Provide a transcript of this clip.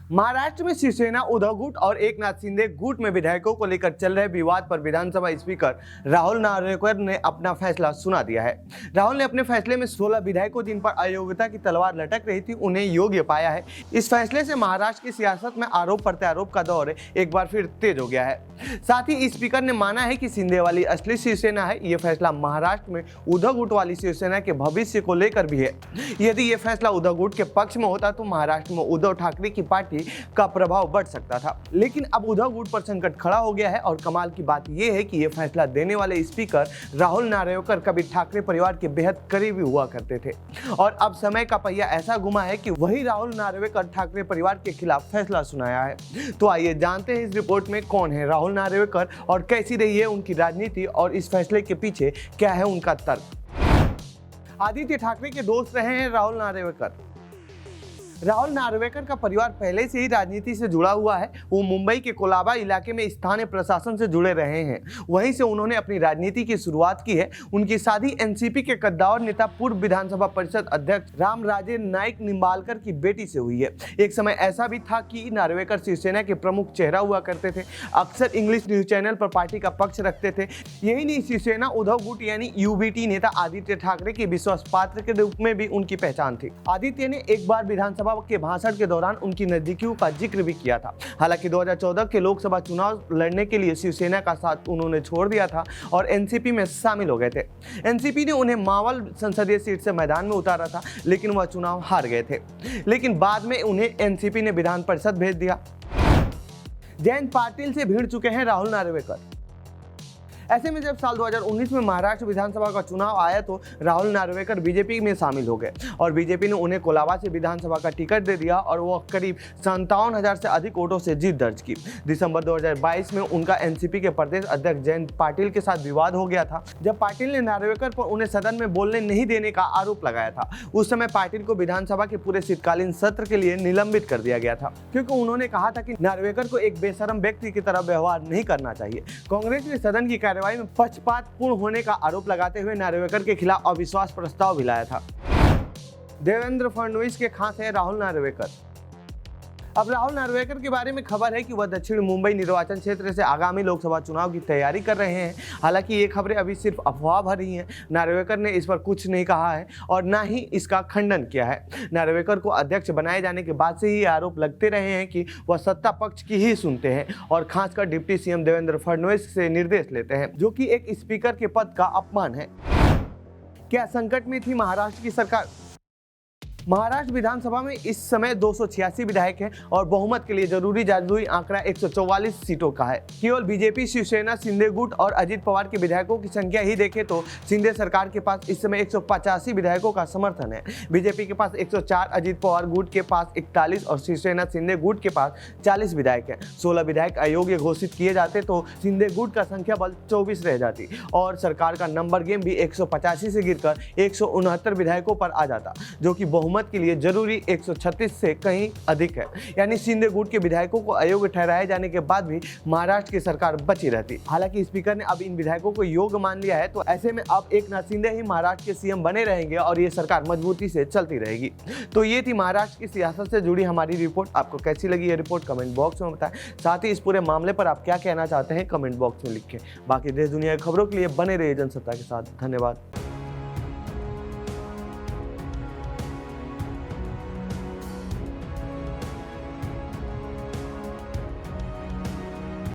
महाराष्ट्र में शिवसेना उद्धव गुट और एकनाथ शिंदे गुट में विधायकों को लेकर चल रहे विवाद पर विधानसभा स्पीकर राहुल नार्वेकर ने अपना फैसला सुना दिया है। राहुल ने अपने फैसले में 16 विधायकों जिन पर अयोग्यता की तलवार लटक रही थी उन्हें योग्य पाया है। इस फैसले से महाराष्ट्र की सियासत में आरोप प्रत्यारोप का दौर एक बार फिर तेज हो गया है। साथ ही स्पीकर ने माना है कि शिंदे वाली असली शिवसेना है। यह फैसला महाराष्ट्र में उद्धव गुट वाली शिवसेना के भविष्य को लेकर भी है। यदि यह फैसला उद्धव गुट के पक्ष में होता तो महाराष्ट्र में उद्धव ठाकरे की पार्टी का प्रभाव बढ़ सकता था, लेकिन अब उद्धव गुट पर संकट खड़ा हो गया है। और कमाल की बात यह है कि यह फैसला देने वाले स्पीकर राहुल नार्वेकर कभी ठाकरे परिवार के बेहद करीबी हुआ करते थे और अब समय का पहिया ऐसा घुमा है कि वही राहुल नार्वेकर ठाकरे परिवार के खिलाफ फैसला सुनाया है। तो आइए जानते हैं इस रिपोर्ट में कौन है राहुल नार्वेकर और कैसी रही है उनकी राजनीति और इस फैसले के पीछे क्या है उनका तर्क। आदित्य ठाकरे के दोस्त रहे हैं राहुल नार्वेकर। राहुल नार्वेकर का परिवार पहले से ही राजनीति से जुड़ा हुआ है। वो मुंबई के कोलाबा इलाके में स्थानीय प्रशासन से जुड़े रहे हैं। वहीं से उन्होंने अपनी राजनीति की शुरुआत की है। उनकी शादी एनसीपी के कद्दावर नेता पूर्व विधानसभा परिषद अध्यक्ष रामराजे नाईक निंबालकर की बेटी से हुई है। एक समय ऐसा भी था कि नार्वेकर शिवसेना के प्रमुख चेहरा हुआ करते थे। अक्सर इंग्लिश न्यूज चैनल पर पार्टी का पक्ष रखते थे। यही नहीं, शिवसेना उद्धव गुट यानी यूबीटी नेता आदित्य ठाकरे के विश्वास पात्र के रूप में भी उनकी पहचान थी। आदित्य ने एक बार विधानसभा के भाषण के दौरान उनकी नजदीकियों का जिक्र भी किया था। हालांकि 2014 के लोकसभा चुनाव लड़ने के लिए शिवसेना का साथ उन्होंने छोड़ दिया था और एनसीपी में शामिल हो गए थे। एनसीपी ने उन्हें मावल संसदीय सीट से मैदान में उतारा था, लेकिन वह चुनाव हार गए थे। लेकिन बाद में उन्हें एनसीपी ने विधान परिषद भेज दिया। जयंत पाटिल से भिड़ चुके हैं राहुल नार्वेकर। ऐसे में जब साल 2019 में महाराष्ट्र विधानसभा का चुनाव आया तो राहुल नार्वेकर बीजेपी में शामिल हो गए और बीजेपी ने उन्हें कोलाबा से विधानसभा का टिकट दे दिया और वह करीब 57,000 से अधिक वोटों से जीत दर्ज की। दिसंबर 2022 में उनका एनसीपी के प्रदेश अध्यक्ष जयंत पाटिल के साथ विवाद हो गया था, जब पाटिल ने नार्वेकर पर उन्हें सदन में बोलने नहीं देने का आरोप लगाया था। उस समय पाटिल को विधानसभा के पूरे शीतकालीन सत्र के लिए निलंबित कर दिया गया था, क्योंकि उन्होंने कहा था कि नार्वेकर को एक बेशरम व्यक्ति की तरह व्यवहार नहीं करना चाहिए। कांग्रेस ने सदन की कार्यवाही में पक्षपातपूर्ण होने का आरोप लगाते हुए नार्वेकर के खिलाफ अविश्वास प्रस्ताव भी लाया था। देवेंद्र फडणवीस के खास है राहुल नार्वेकर। अब राहुल नार्वेकर के बारे में खबर है कि वह दक्षिण मुंबई निर्वाचन क्षेत्र से आगामी लोकसभा चुनाव की तैयारी कर रहे हैं। हालांकि ये खबरें अभी सिर्फ अफवाह भरी हैं। नार्वेकर ने इस पर कुछ नहीं कहा है और ना ही इसका खंडन किया है। नार्वेकर को अध्यक्ष बनाए जाने के बाद से ही आरोप लगते रहे हैं कि वह सत्ता पक्ष की ही सुनते हैं और खासकर डिप्टी सीएम देवेंद्र फडणवीस से निर्देश लेते हैं, जो कि एक स्पीकर के पद का अपमान है। क्या संकट में थी महाराष्ट्र की सरकार? महाराष्ट्र विधानसभा में इस समय 286 विधायक हैं और बहुमत के लिए जरूरी जादुई आंकड़ा 144 सीटों का है। केवल बीजेपी, शिवसेना, शिंदे गुट और अजित पवार के विधायकों की संख्या ही देखें तो शिंदे सरकार के पास इस समय 185 विधायकों का समर्थन है। बीजेपी के पास 104, अजित पवार गुट के पास 41 और शिवसेना शिंदे गुट के पास 40 विधायक हैं। 16 विधायक अयोग्य घोषित किए जाते तो शिंदे गुट का संख्या बल 24 रह जाती और सरकार का नंबर गेम भी 185 से गिरकर 169 विधायकों पर आ जाता, जो कि बहुमत के लिए जरूरी 136 से कहीं अधिक है। यानी शिंदे गुट के विधायकों को अयोग्य ठहराए जाने के बाद भी महाराष्ट्र की सरकार बची रहती। हालांकि स्पीकर ने अब इन विधायकों को योग्य मान लिया है, तो ऐसे में अब एकनाथ शिंदे ही महाराष्ट्र के सीएम बने रहेंगे और ये सरकार मजबूती से चलती रहेगी। तो ये थी महाराष्ट्र की सियासत से जुड़ी हमारी रिपोर्ट। आपको कैसी लगी ये रिपोर्ट कमेंट बॉक्स में बताएं। साथ ही इस पूरे मामले पर आप क्या कहना चाहते हैं कमेंट बॉक्स में लिखें। बाकी देश दुनिया की खबरों के लिए बने रहिए जनसत्ता के साथ। धन्यवाद।